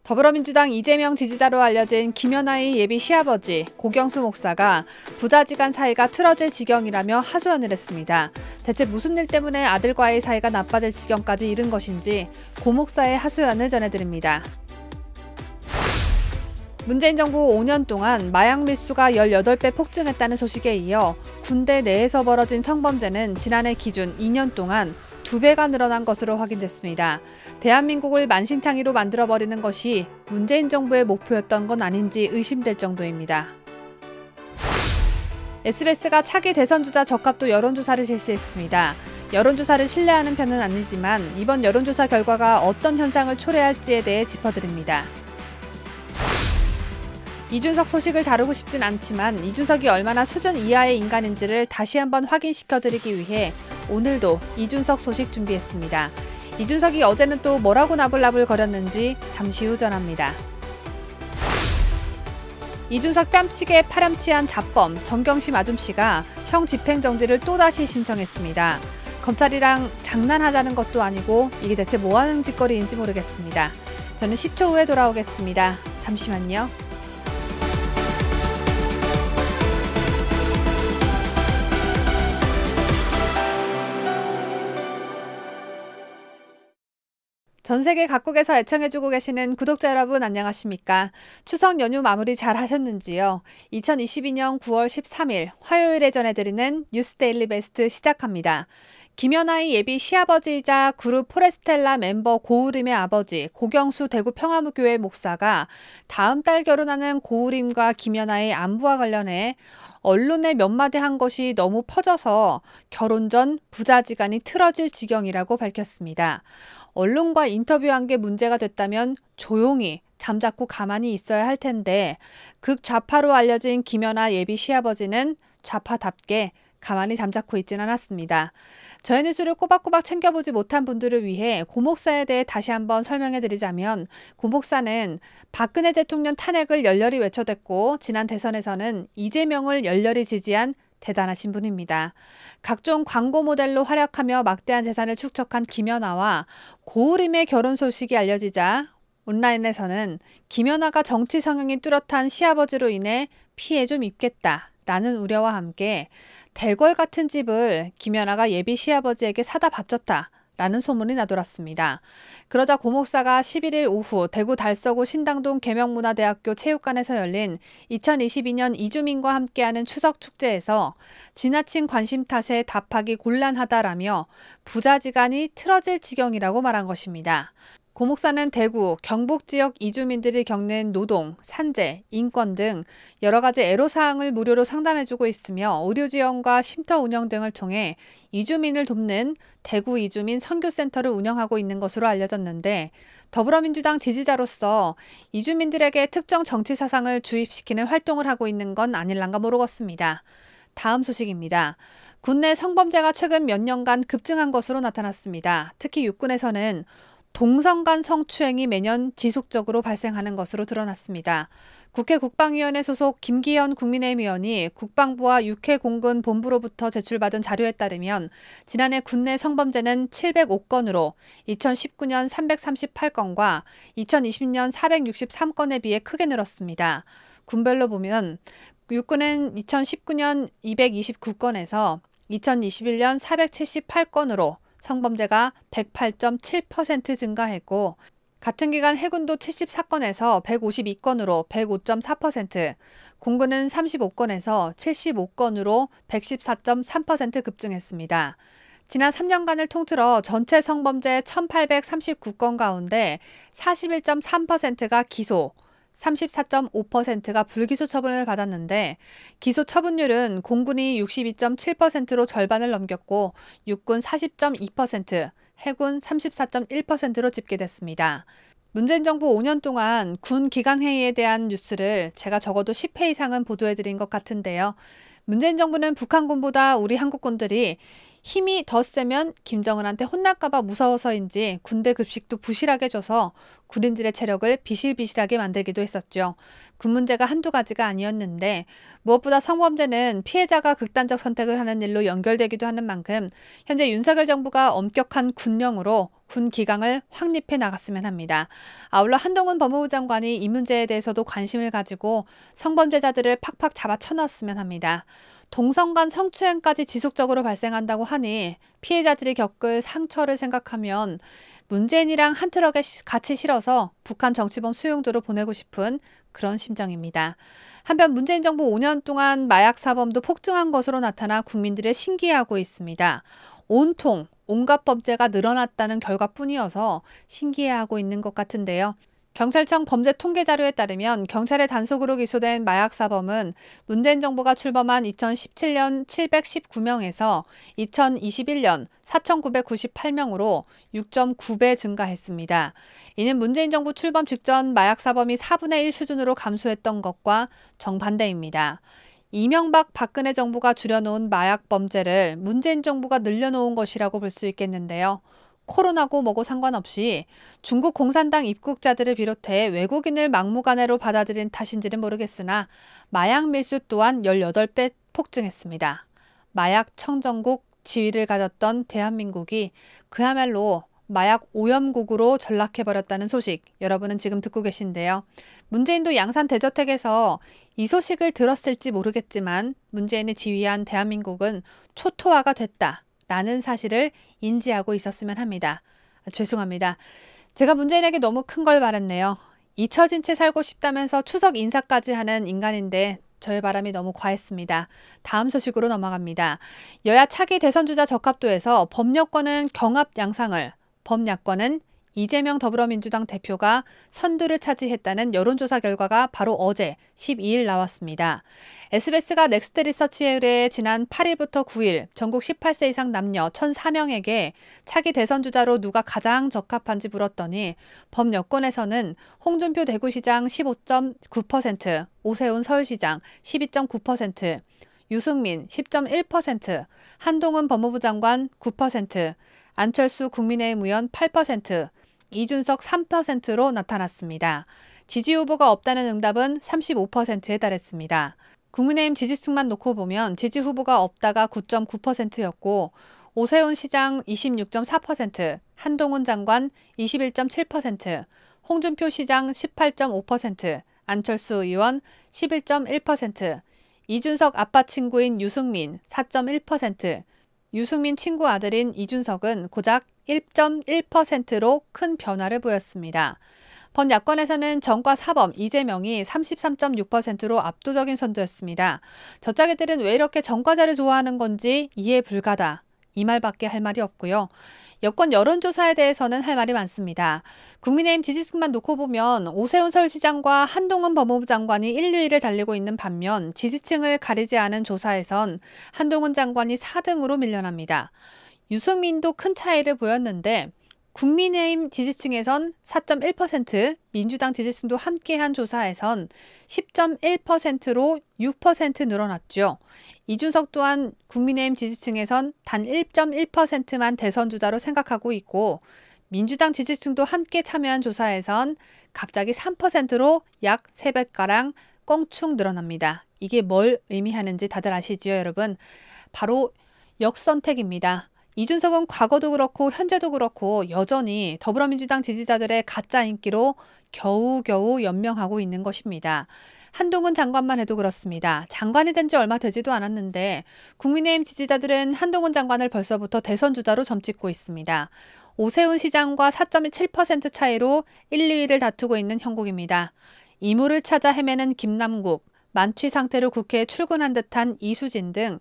더불어민주당 이재명 지지자로 알려진 김연아의 예비 시아버지 고경수 목사가 부자지간 사이가 틀어질 지경이라며 하소연을 했습니다. 대체 무슨 일 때문에 아들과의 사이가 나빠질 지경까지 이른 것인지 고 목사의 하소연을 전해드립니다. 문재인 정부 5년 동안 마약 밀수가 18배 폭증했다는 소식에 이어 군대 내에서 벌어진 성범죄는 지난해 기준 2년 동안 2배가 늘어난 것으로 확인됐습니다. 대한민국을 만신창이로 만들어버리는 것이 문재인 정부의 목표였던 건 아닌지 의심될 정도입니다. SBS가 차기 대선 주자 적합도 여론조사를 실시했습니다. 여론조사를 신뢰하는 편은 아니지만 이번 여론조사 결과가 어떤 현상을 초래할지에 대해 짚어드립니다. 이준석 소식을 다루고 싶진 않지만 이준석이 얼마나 수준 이하의 인간인지를 다시 한번 확인시켜드리기 위해 오늘도 이준석 소식 준비했습니다. 이준석이 어제는 또 뭐라고 나불나불 거렸는지 잠시 후 전합니다. 이준석 뺨치게 파렴치한 잡범 정경심 아줌씨가 형 집행정지를 또다시 신청했습니다. 검찰이랑 장난하자는 것도 아니고 이게 대체 뭐하는 짓거리인지 모르겠습니다. 저는 10초 후에 돌아오겠습니다. 잠시만요. 전 세계 각국에서 애청해주고 계시는 구독자 여러분 안녕하십니까? 추석 연휴 마무리 잘 하셨는지요? 2022년 9월 13일 화요일에 전해드리는 뉴스 데일리 베스트 시작합니다. 김연아의 예비 시아버지이자 그룹 포레스텔라 멤버 고우림의 아버지 고경수 대구 평화무교회 목사가 다음 달 결혼하는 고우림과 김연아의 안부와 관련해 언론에 몇 마디 한 것이 너무 퍼져서 결혼 전 부자지간이 틀어질 지경이라고 밝혔습니다. 언론과 인터뷰한 게 문제가 됐다면 조용히 잠자코 가만히 있어야 할 텐데 극좌파로 알려진 김연아 예비 시아버지는 좌파답게 가만히 잠자코 있진 않았습니다. 저의 뉴스를 꼬박꼬박 챙겨보지 못한 분들을 위해 고 목사에 대해 다시 한번 설명해드리자면 고 목사는 박근혜 대통령 탄핵을 열렬히 외쳐댔고 지난 대선에서는 이재명을 열렬히 지지한 대단하신 분입니다. 각종 광고 모델로 활약하며 막대한 재산을 축적한 김연아와 고우림의 결혼 소식이 알려지자 온라인에서는 김연아가 정치 성향이 뚜렷한 시아버지로 인해 피해 좀 입겠다라는 우려와 함께 대궐 같은 집을 김연아가 예비 시아버지에게 사다 바쳤다. 라는 소문이 나돌았습니다. 그러자 고 목사가 11일 오후 대구 달서구 신당동 계명문화대학교 체육관에서 열린 2022년 이주민과 함께하는 추석 축제에서 지나친 관심 탓에 답하기 곤란하다라며 부자지간이 틀어질 지경이라고 말한 것입니다. 고 목사는 대구, 경북 지역 이주민들이 겪는 노동, 산재, 인권 등 여러 가지 애로사항을 무료로 상담해주고 있으며 의료지원과 쉼터 운영 등을 통해 이주민을 돕는 대구 이주민 선교센터를 운영하고 있는 것으로 알려졌는데 더불어민주당 지지자로서 이주민들에게 특정 정치 사상을 주입시키는 활동을 하고 있는 건 아닐란가 모르겠습니다. 다음 소식입니다. 국내 성범죄가 최근 몇 년간 급증한 것으로 나타났습니다. 특히 육군에서는 동성 간 성추행이 매년 지속적으로 발생하는 것으로 드러났습니다. 국회 국방위원회 소속 김기현 국민의힘 의원이 국방부와 육해공군 본부로부터 제출받은 자료에 따르면 지난해 국내 성범죄는 705건으로 2019년 338건과 2020년 463건에 비해 크게 늘었습니다. 군별로 보면 육군은 2019년 229건에서 2021년 478건으로 성범죄가 108.7% 증가했고 같은 기간 해군도 74건에서 152건으로 105.4%, 공군은 35건에서 75건으로 114.3% 급증했습니다. 지난 3년간을 통틀어 전체 성범죄 1,839건 가운데 41.3%가 기소, 34.5%가 불기소 처분을 받았는데 기소 처분율은 공군이 62.7%로 절반을 넘겼고 육군 40.2%, 해군 34.1%로 집계됐습니다. 문재인 정부 5년 동안 군 기강회의에 대한 뉴스를 제가 적어도 10회 이상은 보도해드린 것 같은데요. 문재인 정부는 북한군보다 우리 한국군들이 힘이 더 세면 김정은한테 혼날까봐 무서워서인지 군대 급식도 부실하게 줘서 군인들의 체력을 비실비실하게 만들기도 했었죠. 군 문제가 한두 가지가 아니었는데 무엇보다 성범죄는 피해자가 극단적 선택을 하는 일로 연결되기도 하는 만큼 현재 윤석열 정부가 엄격한 군령으로 군 기강을 확립해 나갔으면 합니다. 아울러 한동훈 법무부 장관이 이 문제에 대해서도 관심을 가지고 성범죄자들을 팍팍 잡아쳐넣었으면 합니다. 동성 간 성추행까지 지속적으로 발생한다고 하니 피해자들이 겪을 상처를 생각하면 문재인이랑 한 트럭에 같이 실어서 북한 정치범 수용소로 보내고 싶은 그런 심정입니다. 한편 문재인 정부 5년 동안 마약 사범도 폭증한 것으로 나타나 국민들을 신기해하고 있습니다. 온통 온갖 범죄가 늘어났다는 결과뿐이어서 신기해하고 있는 것 같은데요. 경찰청 범죄 통계 자료에 따르면 경찰의 단속으로 기소된 마약 사범은 문재인 정부가 출범한 2017년 719명에서 2021년 4,998명으로 6.9배 증가했습니다. 이는 문재인 정부 출범 직전 마약 사범이 4분의 1 수준으로 감소했던 것과 정반대입니다. 이명박 박근혜 정부가 줄여놓은 마약 범죄를 문재인 정부가 늘려놓은 것이라고 볼 수 있겠는데요. 코로나고 뭐고 상관없이 중국 공산당 입국자들을 비롯해 외국인을 막무가내로 받아들인 탓인지는 모르겠으나 마약 밀수 또한 18배 폭증했습니다. 마약 청정국 지위를 가졌던 대한민국이 그야말로 마약 오염국으로 전락해버렸다는 소식 여러분은 지금 듣고 계신데요. 문재인도 양산 대저택에서 이 소식을 들었을지 모르겠지만 문재인이 지휘한 대한민국은 초토화가 됐다. 라는 사실을 인지하고 있었으면 합니다. 죄송합니다. 제가 문재인에게 너무 큰 걸 바랐네요. 잊혀진 채 살고 싶다면서 추석 인사까지 하는 인간인데 저의 바람이 너무 과했습니다. 다음 소식으로 넘어갑니다. 여야 차기 대선주자 적합도에서 범여권은 경합 양상을, 범야권은 이재명 더불어민주당 대표가 선두를 차지했다는 여론조사 결과가 바로 어제 12일 나왔습니다. SBS가 넥스트 리서치에 의뢰 지난 8일부터 9일 전국 18세 이상 남녀 1,004명에게 차기 대선주자로 누가 가장 적합한지 물었더니 범여권에서는 홍준표 대구시장 15.9%, 오세훈 서울시장 12.9%, 유승민 10.1%, 한동훈 법무부 장관 9%, 안철수 국민의힘 의원 8%, 이준석 3%로 나타났습니다. 지지 후보가 없다는 응답은 35%에 달했습니다. 국민의힘 지지층만 놓고 보면 지지 후보가 없다가 9.9%였고 오세훈 시장 26.4%, 한동훈 장관 21.7%, 홍준표 시장 18.5%, 안철수 의원 11.1%, 이준석 아빠 친구인 유승민 4.1%, 유승민 친구 아들인 이준석은 고작 1.1%로 큰 변화를 보였습니다. 번야권에서는 정과 사범 이재명이 33.6%로 압도적인 선두였습니다. 저짜게들은 왜 이렇게 정과자를 좋아하는 건지 이해 불가다. 이 말밖에 할 말이 없고요. 여권 여론조사에 대해서는 할 말이 많습니다. 국민의힘 지지층만 놓고 보면 오세훈 서울시장과 한동훈 법무부 장관이 1, 2위를 달리고 있는 반면 지지층을 가리지 않은 조사에선 한동훈 장관이 4등으로 밀려납니다. 유승민도 큰 차이를 보였는데 국민의힘 지지층에선 4.1%, 민주당 지지층도 함께한 조사에선 10.1%로 6% 늘어났죠. 이준석 또한 국민의힘 지지층에선 단 1.1%만 대선주자로 생각하고 있고 민주당 지지층도 함께 참여한 조사에선 갑자기 3%로 약 3배가량 껑충 늘어납니다. 이게 뭘 의미하는지 다들 아시죠, 여러분? 바로 역선택입니다. 이준석은 과거도 그렇고 현재도 그렇고 여전히 더불어민주당 지지자들의 가짜 인기로 겨우겨우 연명하고 있는 것입니다. 한동훈 장관만 해도 그렇습니다. 장관이 된 지 얼마 되지도 않았는데 국민의힘 지지자들은 한동훈 장관을 벌써부터 대선 주자로 점찍고 있습니다. 오세훈 시장과 4.7% 차이로 1, 2위를 다투고 있는 형국입니다. 이물을 찾아 헤매는 김남국, 만취 상태로 국회에 출근한 듯한 이수진 등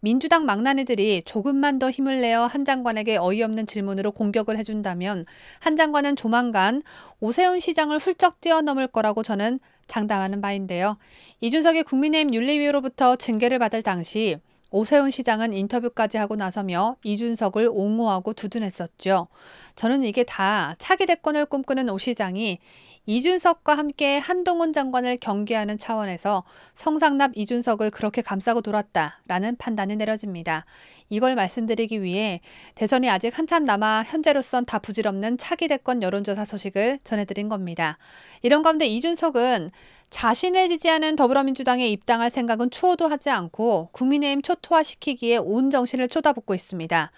민주당 망나니들이 조금만 더 힘을 내어 한 장관에게 어이없는 질문으로 공격을 해준다면 한 장관은 조만간 오세훈 시장을 훌쩍 뛰어넘을 거라고 저는 장담하는 바인데요. 이준석이 국민의힘 윤리위로부터 징계를 받을 당시 오세훈 시장은 인터뷰까지 하고 나서며 이준석을 옹호하고 두둔했었죠. 저는 이게 다 차기 대권을 꿈꾸는 오 시장이 이준석과 함께 한동훈 장관을 경계하는 차원에서 성상납 이준석을 그렇게 감싸고 돌았다라는 판단이 내려집니다. 이걸 말씀드리기 위해 대선이 아직 한참 남아 현재로선 다 부질없는 차기 대권 여론조사 소식을 전해드린 겁니다. 이런 가운데 이준석은 자신을 지지하는 더불어민주당에 입당할 생각은 추호도 하지 않고 국민의힘 초토화시키기에 온 정신을 쏟아붓고 있습니다.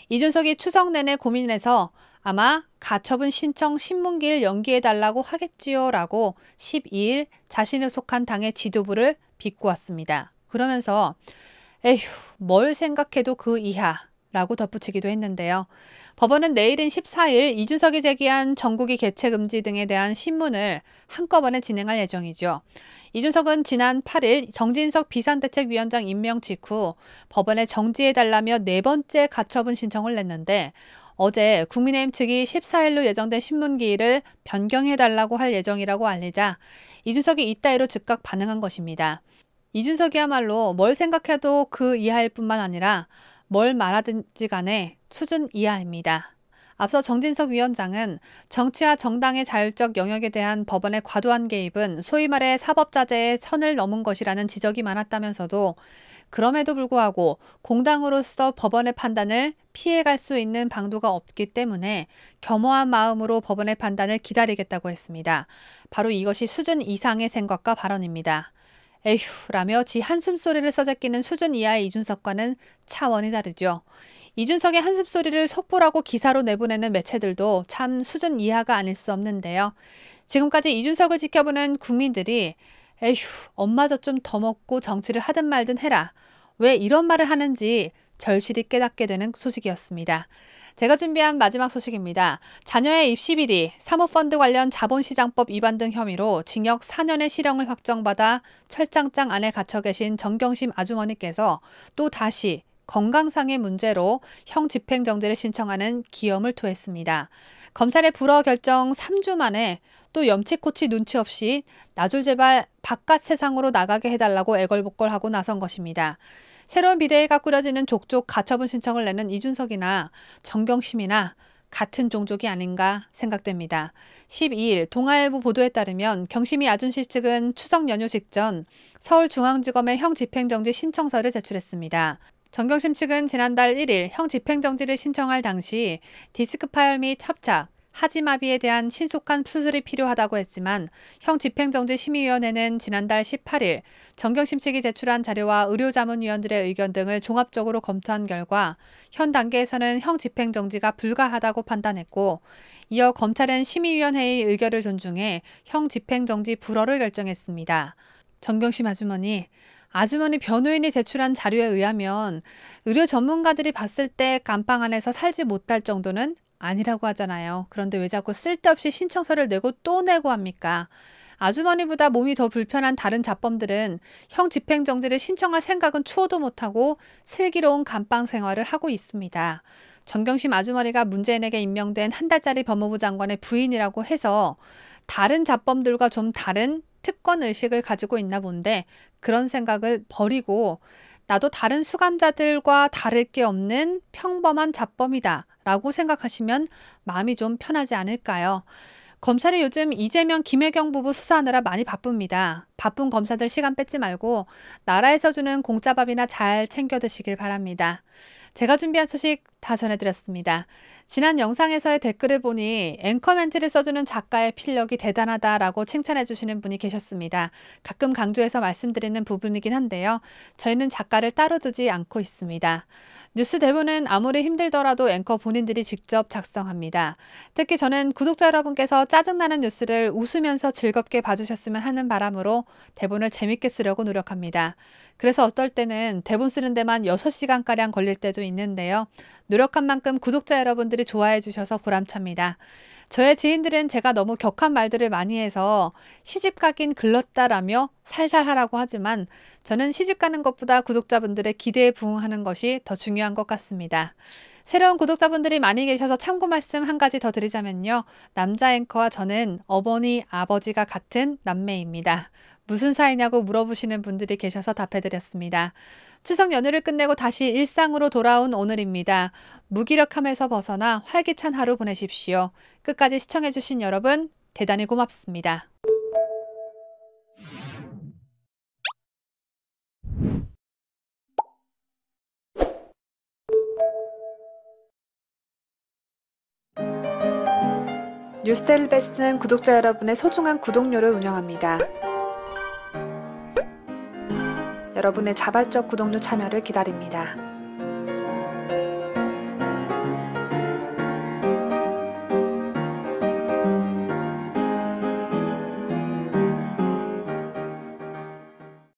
이준석이 추석 내내 고민해서 아마 가처분 신청 신문기일 연기해달라고 하겠지요 라고 12일 자신을 속한 당의 지도부를 비꼬았습니다. 그러면서 에휴, 뭘 생각해도 그 이하 라고 덧붙이기도 했는데요. 법원은 내일인 14일 이준석이 제기한 정국이 개최 금지 등에 대한 신문을 한꺼번에 진행할 예정이죠. 이준석은 지난 8일 정진석 비상대책위원장 임명 직후 법원에 정지해달라며 4번째 가처분 신청을 냈는데 어제 국민의힘 측이 14일로 예정된 신문기일을 변경해달라고 할 예정이라고 알리자 이준석이 이따위로 즉각 반응한 것입니다. 이준석이야말로 뭘 생각해도 그 이하일 뿐만 아니라 뭘 말하든지 간에 수준 이하입니다. 앞서 정진석 위원장은 정치와 정당의 자율적 영역에 대한 법원의 과도한 개입은 소위 말해 사법자제의 선을 넘은 것이라는 지적이 많았다면서도 그럼에도 불구하고 공당으로서 법원의 판단을 피해갈 수 있는 방도가 없기 때문에 겸허한 마음으로 법원의 판단을 기다리겠다고 했습니다. 바로 이것이 수준 이상의 생각과 발언입니다. 에휴라며 지 한숨소리를 써제끼는 수준 이하의 이준석과는 차원이 다르죠. 이준석의 한숨소리를 속보라고 기사로 내보내는 매체들도 참 수준 이하가 아닐 수 없는데요. 지금까지 이준석을 지켜보는 국민들이 에휴, 엄마저 좀 더 먹고 정치를 하든 말든 해라. 왜 이런 말을 하는지 절실히 깨닫게 되는 소식이었습니다. 제가 준비한 마지막 소식입니다. 자녀의 입시 비리, 사모펀드 관련 자본시장법 위반 등 혐의로 징역 4년의 실형을 확정받아 철장장 안에 갇혀 계신 정경심 아주머니께서 또 다시 건강상의 문제로 형 집행정지를 신청하는 기염을 토했습니다. 검찰의 불허 결정 3주 만에 또 염치코치 눈치 없이 나줄 제발 바깥 세상으로 나가게 해달라고 애걸복걸하고 나선 것입니다. 새로운 비대위가 꾸려지는 족족 가처분 신청을 내는 이준석이나 정경심이나 같은 종족이 아닌가 생각됩니다. 12일 동아일보 보도에 따르면 경심이 아준씨 측은 추석 연휴 직전 서울중앙지검에 형 집행정지 신청서를 제출했습니다. 정경심 측은 지난달 1일 형 집행정지를 신청할 당시 디스크 파열 및 협착, 하지마비에 대한 신속한 수술이 필요하다고 했지만 형 집행정지 심의위원회는 지난달 18일 정경심 측이 제출한 자료와 의료자문위원들의 의견 등을 종합적으로 검토한 결과 현 단계에서는 형 집행정지가 불가하다고 판단했고 이어 검찰은 심의위원회의 의견을 존중해 형 집행정지 불허를 결정했습니다. 정경심 아주머니 변호인이 제출한 자료에 의하면 의료 전문가들이 봤을 때 감방 안에서 살지 못할 정도는 아니라고 하잖아요. 그런데 왜 자꾸 쓸데없이 신청서를 내고 또 내고 합니까? 아주머니보다 몸이 더 불편한 다른 자범들은 형 집행정지를 신청할 생각은 추호도 못하고 슬기로운 감방 생활을 하고 있습니다. 정경심 아주머니가 문재인에게 임명된 한 달짜리 법무부 장관의 부인이라고 해서 다른 자범들과 좀 다른 특권 의식을 가지고 있나 본데 그런 생각을 버리고 나도 다른 수감자들과 다를 게 없는 평범한 자범이다 라고 생각하시면 마음이 좀 편하지 않을까요? 검찰이 요즘 이재명, 김혜경 부부 수사하느라 많이 바쁩니다. 바쁜 검사들 시간 뺏지 말고 나라에서 주는 공짜밥이나 잘 챙겨 드시길 바랍니다. 제가 준비한 소식 다 전해드렸습니다. 지난 영상에서의 댓글을 보니 앵커 멘트를 써주는 작가의 필력이 대단하다라고 칭찬해 주시는 분이 계셨습니다. 가끔 강조해서 말씀드리는 부분이긴 한데요. 저희는 작가를 따로 두지 않고 있습니다. 뉴스 대본은 아무리 힘들더라도 앵커 본인들이 직접 작성합니다. 특히 저는 구독자 여러분께서 짜증나는 뉴스를 웃으면서 즐겁게 봐주셨으면 하는 바람으로 대본을 재밌게 쓰려고 노력합니다. 그래서 어떨 때는 대본 쓰는 데만 6시간가량 걸릴 때도 있는데요. 노력한 만큼 구독자 여러분들이 좋아해 주셔서 보람찹니다. 저의 지인들은 제가 너무 격한 말들을 많이 해서 시집가긴 글렀다라며 살살 하라고 하지만 저는 시집가는 것보다 구독자분들의 기대에 부응하는 것이 더 중요한 것 같습니다. 새로운 구독자분들이 많이 계셔서 참고 말씀 한 가지 더 드리자면요. 남자 앵커와 저는 어머니, 아버지가 같은 남매입니다. 무슨 사이냐고 물어보시는 분들이 계셔서 답해드렸습니다. 추석 연휴를 끝내고 다시 일상으로 돌아온 오늘입니다. 무기력함에서 벗어나 활기찬 하루 보내십시오. 끝까지 시청해주신 여러분 대단히 고맙습니다. 뉴스데일리 베스트는 구독자 여러분의 소중한 구독료를 운영합니다. 여러분의 자발적 구독료 참여를 기다립니다.